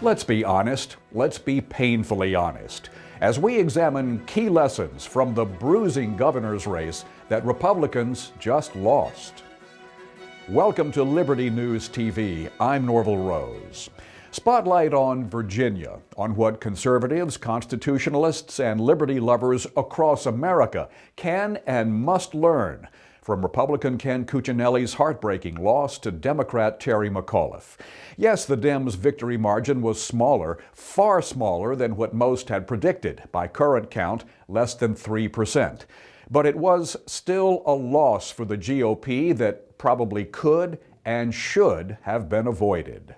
Let's be honest. Let's be painfully honest. As we examine key lessons from the bruising governor's race that Republicans just lost. Welcome to Liberty News TV. I'm Norval Rose. Spotlight on Virginia, on what conservatives, constitutionalists, and liberty lovers across America can and must learn from Republican Ken Cuccinelli's heartbreaking loss to Democrat Terry McAuliffe. Yes, the Dems' victory margin was smaller, far smaller than what most had predicted, by current count, less than 3%. But it was still a loss for the GOP that probably could and should have been avoided.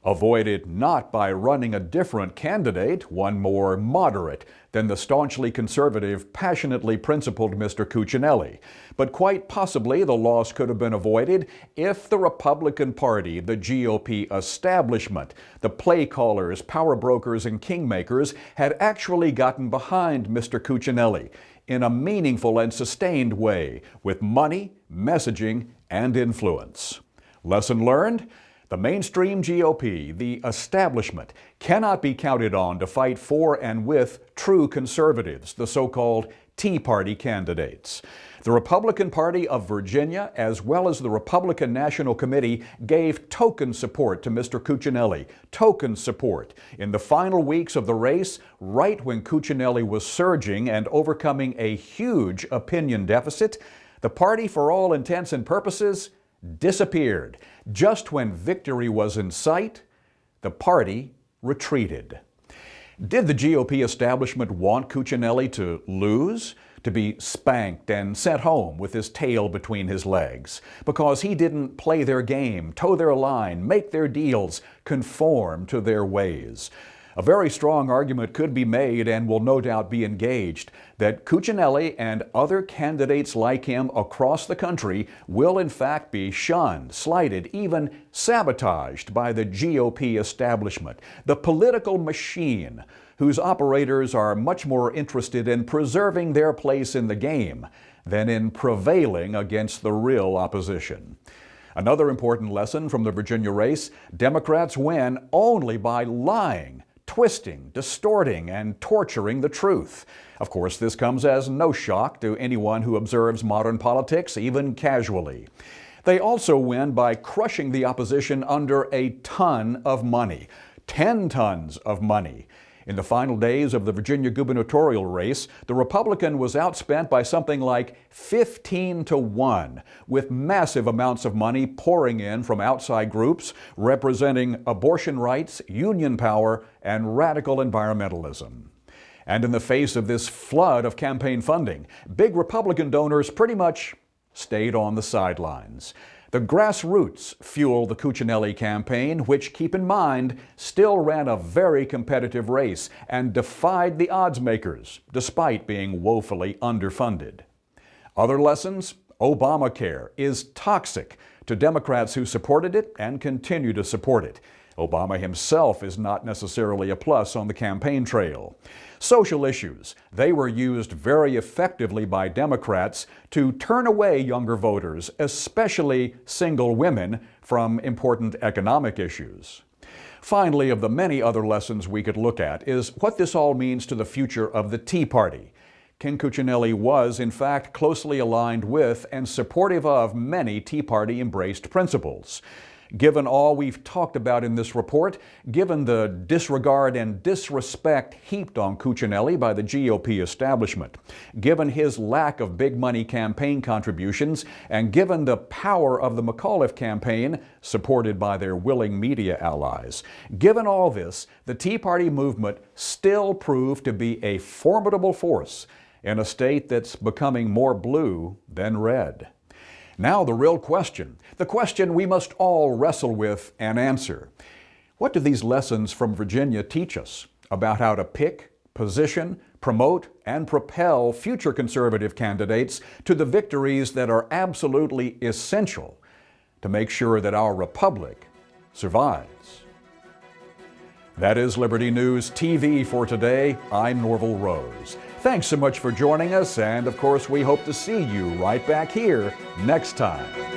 Avoided not by running a different candidate, one more moderate than the staunchly conservative, passionately principled Mr. Cuccinelli, but quite possibly the loss could have been avoided if the Republican Party, the GOP establishment, the play callers, power brokers, and kingmakers had actually gotten behind Mr. Cuccinelli in a meaningful and sustained way with money, messaging, and influence. Lesson learned? The mainstream GOP, the establishment, cannot be counted on to fight for and with true conservatives, the so-called Tea Party candidates. The Republican Party of Virginia, as well as the Republican National Committee, gave token support to Mr. Cuccinelli, token support in the final weeks of the race, right when Cuccinelli was surging and overcoming a huge opinion deficit. The party, for all intents and purposes, disappeared. Just when victory was in sight, the party retreated. Did the GOP establishment want Cuccinelli to lose? To be spanked and sent home with his tail between his legs? Because he didn't play their game, toe their line, make their deals, conform to their ways? A very strong argument could be made, and will no doubt be engaged, that Cuccinelli and other candidates like him across the country will in fact be shunned, slighted, even sabotaged by the GOP establishment, the political machine whose operators are much more interested in preserving their place in the game than in prevailing against the real opposition. Another important lesson from the Virginia race: Democrats win only by lying, twisting, distorting, and torturing the truth. Of course, this comes as no shock to anyone who observes modern politics, even casually. They also win by crushing the opposition under a ton of money, 10 tons of money. In the final days of the Virginia gubernatorial race, the Republican was outspent by something like 15-1, with massive amounts of money pouring in from outside groups representing abortion rights, union power, and radical environmentalism. And in the face of this flood of campaign funding, big Republican donors pretty much stayed on the sidelines. The grassroots fueled the Cuccinelli campaign, which, keep in mind, still ran a very competitive race and defied the odds makers, despite being woefully underfunded. Other lessons? Obamacare is toxic to Democrats who supported it and continue to support it. Obama himself is not necessarily a plus on the campaign trail. Social issues. They were used very effectively by Democrats to turn away younger voters, especially single women, from important economic issues. Finally, of the many other lessons we could look at is what this all means to the future of the Tea Party. Ken Cuccinelli was, in fact, closely aligned with and supportive of many Tea Party-embraced principles. Given all we've talked about in this report, given the disregard and disrespect heaped on Cuccinelli by the GOP establishment, given his lack of big money campaign contributions, and given the power of the McAuliffe campaign, supported by their willing media allies, given all this, the Tea Party movement still proved to be a formidable force in a state that's becoming more blue than red. Now the real question, the question we must all wrestle with and answer. What do these lessons from Virginia teach us about how to pick, position, promote, and propel future conservative candidates to the victories that are absolutely essential to make sure that our republic survives? That is Liberty News TV for today. I'm Norval Rose. Thanks so much for joining us, and of course we hope to see you right back here next time.